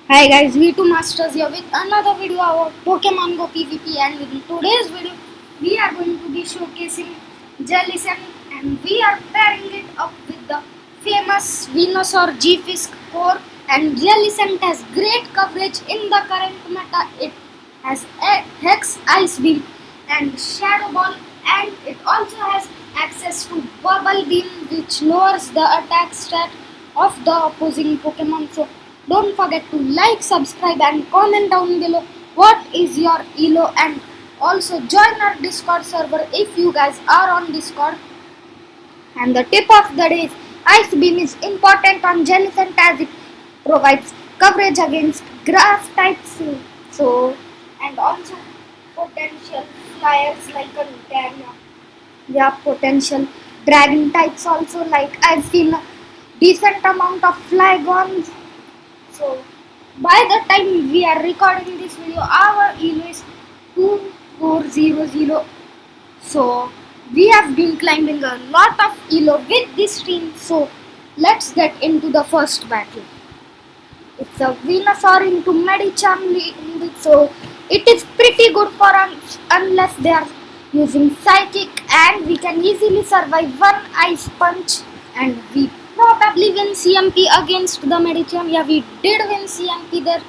Hi guys, we two masters here with another video about Pokemon Go PvP, and in today's video we are going to be showcasing Jellicent, and we are pairing it up with the famous Venusaur G-Fisk core, and Jellicent has great coverage in the current meta. It has Hex, Ice Beam and Shadow Ball, and it also has access to Bubble Beam, which lowers the attack stat of the opposing Pokemon. So don't forget to like, subscribe and comment down below what is your elo, and also join our Discord server if you guys are on Discord. And the tip of the day is Ice Beam is important on Jellicent as it provides coverage against grass types. So, and also potential flyers like a Lucaria. Yeah, potential dragon types also, like I've seen a decent amount of Flygons. So by the time we are recording this video, our elo is 2400. So we have been climbing a lot of elo with this team. So let's get into the first battle. It's a Venusaur into Medicham lead, so it is pretty good for us unless they are using Psychic, and we can easily survive one Ice Punch, and we probably win CMP against the Medicham. Yeah, we did win CMP there.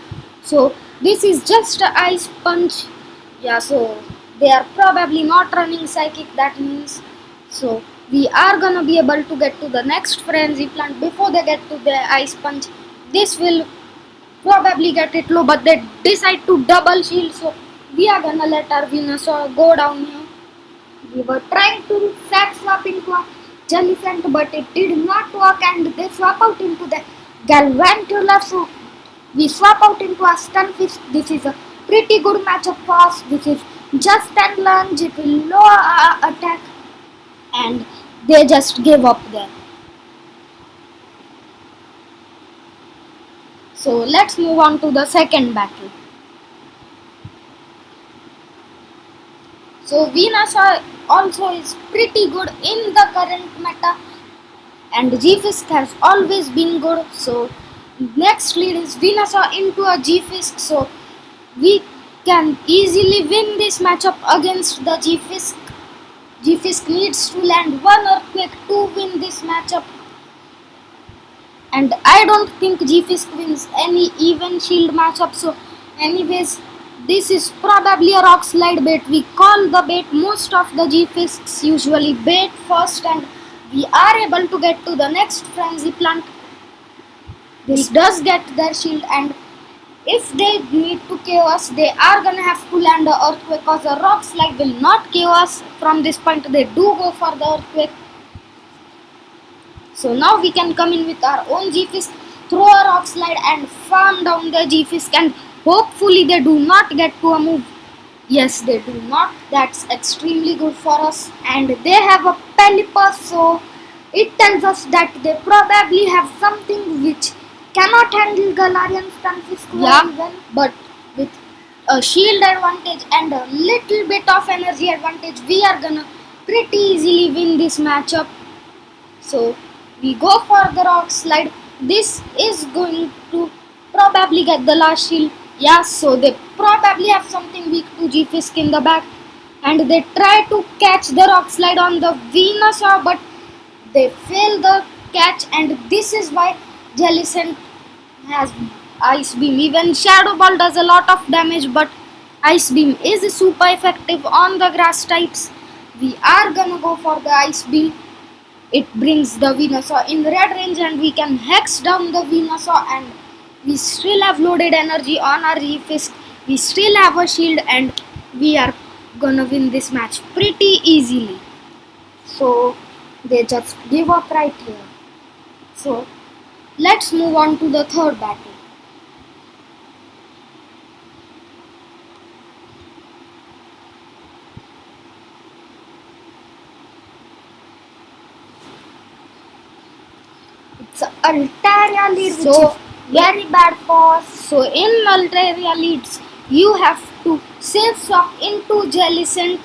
So this is just a Ice Punch. Yeah, so they are probably not running Psychic, that means. So we are gonna be able to get to the next Frenzy Plant before they get to the Ice Punch. This will probably get it low, but they decide to double shield, so we are gonna let our Venusaur go down here. We were trying to sack swap into a Jellicent, but it did not work, and they swap out into the Galvantula, so we swap out into a Stunfisk. This is a pretty good matchup for us. This is just 10 lunge, it will lower our attack, and they just gave up there. So let's move on to the second battle. So Venusaur also is pretty good in the current meta, and G-Fisk has always been good. So next lead is Venusaur into a G-Fisk, so we can easily win this matchup against the G-Fisk. G-Fisk needs to land one Earthquake to win this matchup, and I don't think G-Fisk wins any even shield matchup. So anyways, this is probably a rock slide bait. We call the bait. Most of the G-Fisks usually bait first, and we are able to get to the next Frenzy Plant. This does get their shield, and if they need to KO us, they are gonna have to land the Earthquake, because the rock slide will not KO us from this point. They do go for the Earthquake. So now we can come in with our own G-Fisk, throw a rock slide and farm down the G-Fisk, and hopefully they do not get to a move. Yes, they do not. That's extremely good for us. And they have a Pelipper, so it tells us that they probably have something which cannot handle Galarian Stunfisk very well. But with a shield advantage and a little bit of energy advantage, we are gonna pretty easily win this matchup. So we go for the rock slide. This is going to probably get the last shield. Yeah, so they probably have something weak to G-Fisk in the back, and they try to catch the rock slide on the Venusaur, but they fail the catch, and this is why Jellicent has Ice Beam. Even Shadow Ball does a lot of damage, but Ice Beam is super effective on the grass types. We are gonna go for the Ice Beam. It brings the Venusaur in red range, and we can hex down the Venusaur, and we still have loaded energy on our G-Fisk. We still have a shield, and we are gonna win this match pretty easily. So they just give up right here. So let's move on to the third battle. It's Altaria lead, which is very bad for us. So in Altaria leads, you have to save swap into Jellicent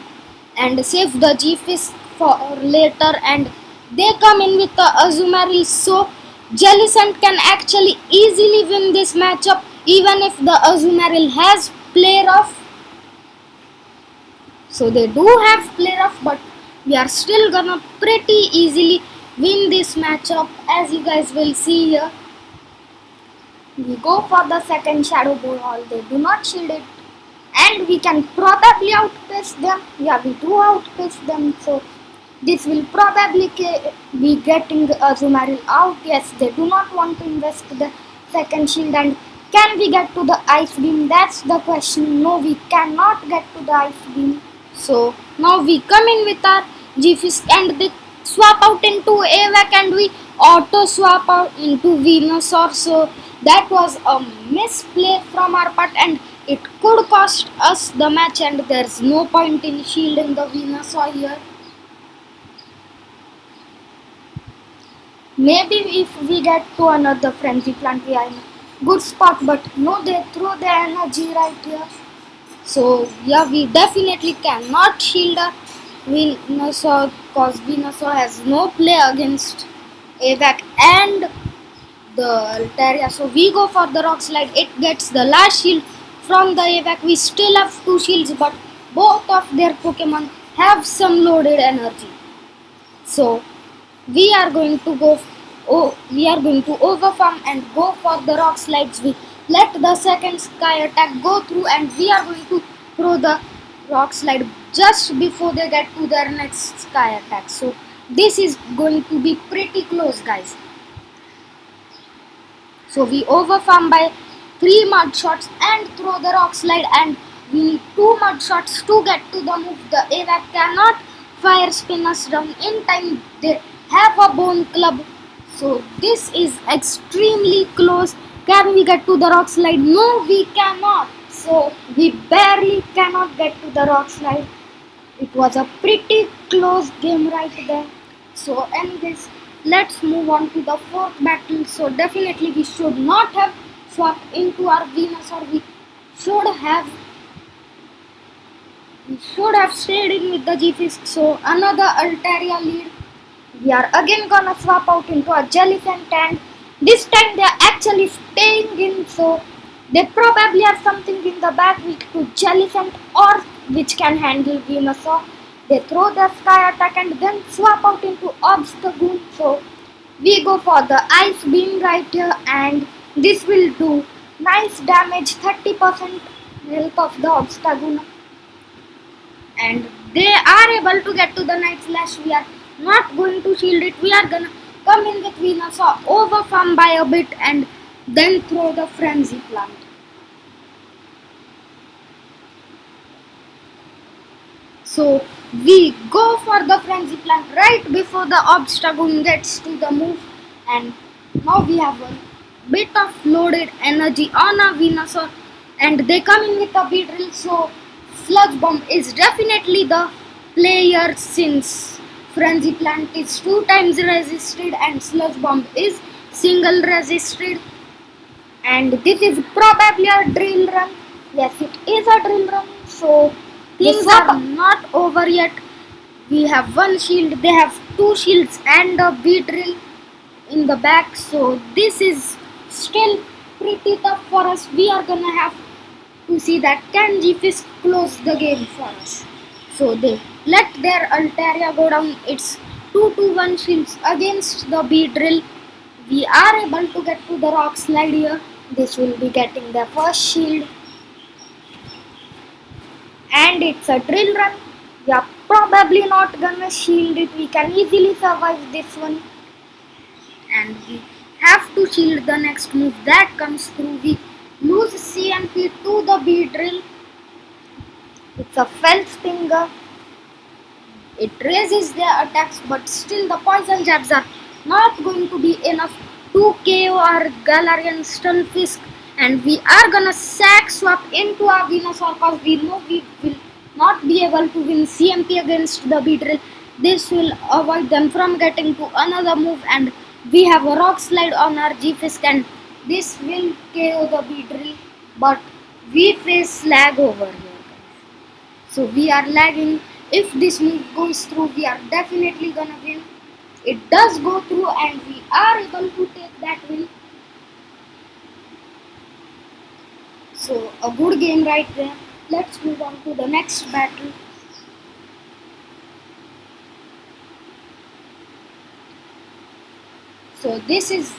and save the G-Fisk for later, and they come in with the Azumarill, so Jellicent can actually easily win this matchup. even if the Azumarill has player off. So they do have player off, but we are still gonna pretty easily win this matchup, as you guys will see here. We go for the second Shadow Ball, they do not shield it, and we can probably outpace them. Yeah, we do outpace them, so this will probably be getting Azumarill out. Yes, they do not want to invest the second shield, and can we get to the Ice Beam? That's the question. No, we cannot get to the Ice Beam. So now we come in with our G-Fisk and they swap out into AVAC and we auto swap out into Venusaur. So that was a misplay from our part and it could cost us the match, and there's no point in shielding the Venusaur here. Maybe if we get to another Frenzy Plant, we are in a good spot, but no, they throw the energy right here. So yeah, we definitely cannot shield a Venusaur because Venusaur has no play against AVAC and the Altaria. So we go for the Rock Slide. It gets the last shield from the AVAC. We still have 2 shields, but both of their Pokemon have some loaded energy. So we are going to overfarm and go for the Rock Slides. We let the second Sky Attack go through and we are going to throw the Rock Slide just before they get to their next Sky Attack. So this is going to be pretty close, guys. So we overfarm by 3 mud shots and throw the Rock Slide, and we need 2 mud shots to get to the move. The AVAC cannot fire spin us down in time. They have a Bone Club. So this is extremely close. Can we get to the Rock Slide? No, we cannot. So we barely cannot get to the Rock Slide. It was a pretty close game right there. So anyways, let's move on to the 4th battle. So definitely we should not have swapped into our Venusaur. We should have stayed in with the G-Fisk. So another Altaria lead. We are again gonna swap out into a Jellicent, and this time they are actually staying in, so they probably have something in the back weak to Jellicent or which can handle Venusaur. They throw the Sky Attack and then swap out into Obstagoon. So we go for the Ice Beam right here, and this will do nice damage, 30% health of the Obstagoon. And they are able to get to the Night Slash. We are not going to shield it. We are gonna come in with Venusaur, overfarm by a bit, and then throw the Frenzy Plant. So we go for the Frenzy Plant right before the Obstagoon gets to the move, and now we have a bit of loaded energy on our Venusaur, and they come in with a Beedrill. So Sludge Bomb is definitely the player, since Frenzy Plant is 2 times resisted and Sludge Bomb is single resisted. And this is probably a drill run. Yes, it is a drill run. So things are not over yet. We have 1 shield, they have 2 shields and a Beedrill in the back. So this is still pretty tough for us. We are gonna have to see that can G-Fisk close the game for us. So they let their Altaria go down. It's 2-1 shields against the Beedrill. We are able to get to the Rock Slide here. This will be getting the first shield. And it's a drill run. We are probably not gonna shield it. We can easily survive this one. And we have to shield the next move that comes through. We lose CMP to the Beedrill. It's a Fell Stinger. It raises their attacks, but still the poison jabs are not going to be enough to KO our Galarian Stunfisk, and we are gonna sack swap into our Venusaur because we know we will not be able to win CMP against the Beedrill. This will avoid them from getting to another move, and we have a Rock Slide on our G-Fisk, and this will KO the Beedrill, but we face lag over here. So we are lagging. If this move goes through, we are definitely gonna win. It does go through and we are able to take that win. So a good game right there. Let's move on to the next battle. So this is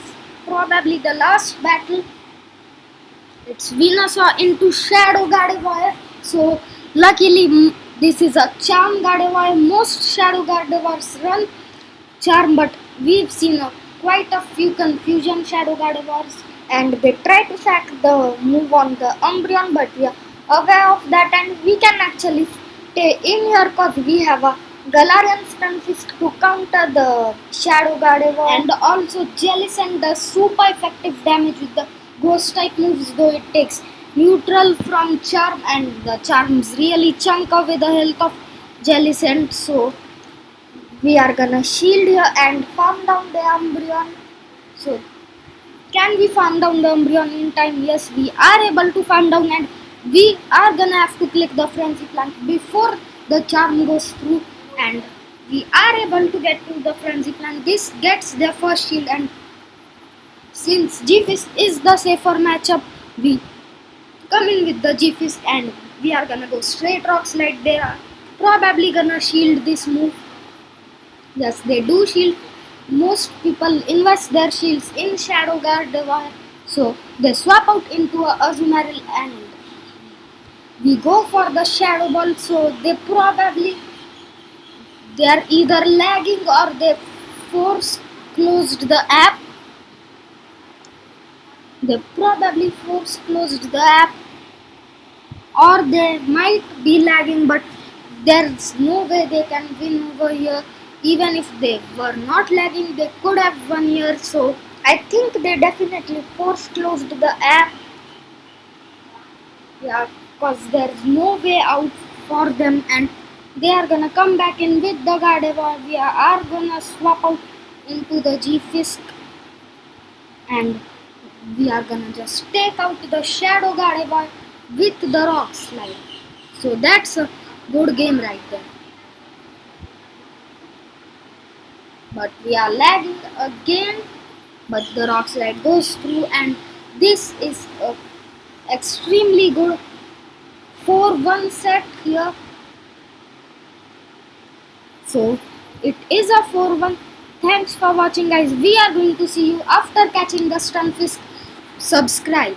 probably the last battle. It's Venusaur into Shadow Gardevoir. So luckily this is a Charm Gardevoir. Most Shadow Gardevoirs run Charm, but we've seen quite a few Confusion Shadow Gardevoirs, and they try to sack the move on the Umbreon, but we are aware of that and we can actually stay in here because we have a Galarian Stunfisk to counter the Shadow Gardevoir, and also Jellicent does super effective damage with the Ghost type moves, though it takes neutral from Charm, and the Charms really chunk away the health of Jellicent. So we are gonna shield here and farm down the Umbreon. So can we farm down the Umbreon in time? Yes, we are able to farm down, and we are gonna have to click the Frenzy Plant before the Charm goes through, and we are able to get to the Frenzy Plant. This gets their first shield, and since G-Fist is the safer matchup, we come in with the G-Fist and we are gonna go straight Rock Slide. They are probably gonna shield this move. Yes, they do shield. Most people invest their shields in Shadow Gardevoir, so they swap out into a Azumarill and we go for the Shadow Ball. So they are either lagging or they force closed the app. They probably force closed the app, or they might be lagging, but there's no way they can win over here. Even if they were not lagging, they could have won here. So I think they definitely force closed the app. Yeah, because there's no way out for them, and they are gonna come back in with the Gardevoir. We are gonna swap out into the G-Fisk, and we are gonna just take out the Shadow Gardevoir with the Rock Slide. So that's a good game right there. But we are lagging again, but the Rock Slide goes through, and this is a extremely good 4-1 set here. So it is a 4-1. Thanks for watching, guys. We are going to see you after catching the Stunfisk. Subscribe.